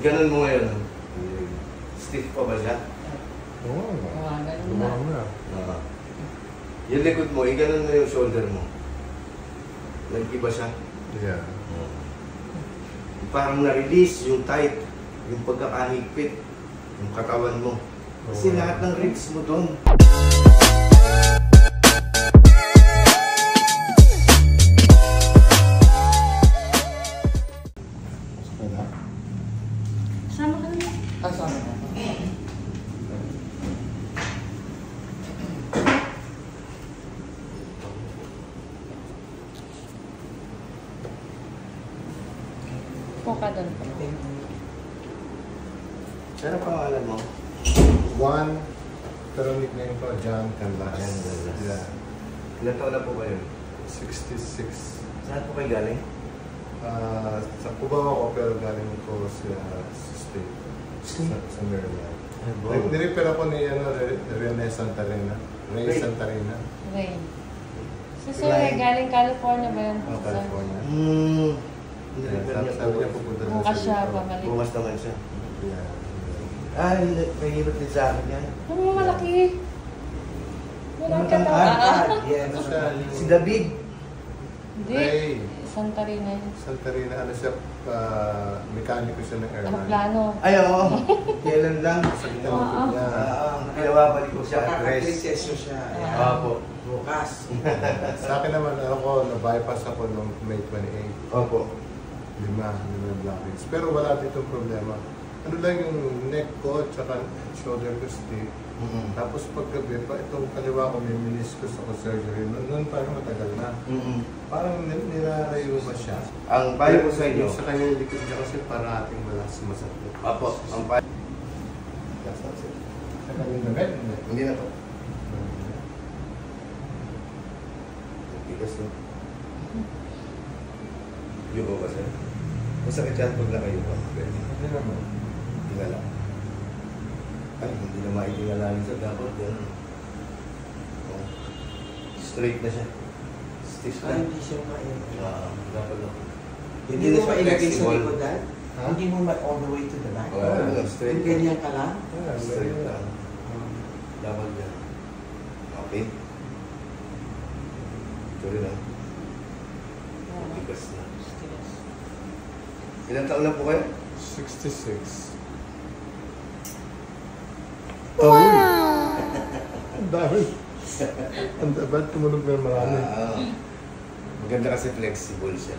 Ganun mo ngayon. Stiff pa ba siya? Oo. Ganun na. Yung likod mo, ganun mo yung shoulder mo. Nag-iba siya? Yeah. Parang na-release yung tight, yung pagkakahigpit, yung katawan mo. Kasi lahat ng ribs mo doon. Sama ka naman. Sama ka. Po ka doon. Ano pangalan mo? Juan, pero nickname ko, John Canlas. John Canlas. Yeah. Ilan taon na po kayo? 66. Saan po kayo galing? Sa Cubao ako, pero galing ko sa state. Sa Maryland. Nirepair ako ni Rene Santarena. Ray Santarena. Ray. Si Sir, galing California ba yun? California. Sabi niya pupunta na bukas siya, babalik. Bukas naman siya. Yeah. Ay, mahirap din sa akin yan. Ano mo malaki? Wala ka na. Si David. Hindi. Ray. Santarina yun. Santarena, ano siya, mekaniko siya ng airline. Aeroplano. Ay, oo. Kailan lang. Sa ginawa niya. Pinawabalik ko siya. Magkakakrisesyo siya. Opo. Bukas. Sa akin naman, ako, na-bypass ako noong May 28. Opo. Lima blackheads. Pero wala dito problema. Ano lang yung neck ko, tsaka shoulder ko stiff. Tapos paggabi pa, itong kaliwa ko may meniscus ako surgery. Noon parang matagal na. Parang nilarayo ba siya? Ang payo ko sa inyo. Sa kanya yung likod niya kasi parating malas masakit. Opo. Ang payo. That's it. Sa kanya damit? Hindi na po. Tigas na. Yuko kasi. Masakit yan pag nakayuko. Hindi naman. Tingala. Ay, hindi na maitingala sa dapat. Ganun. Oh. Straight na siya. Stiff na. Hindi siya Dapat na. Hindi mo pa ilagay sa flexible. likodan? Hindi mo all the way to the back? Straight. Ganyan ka lang? Straight lang. Dapat yan. Okay. Sorry lang. Tigas na. Ilang taon na po kayo? 66. Wow! Ang dami. Ba't tumunog na marami? Maganda kasi flexible siya.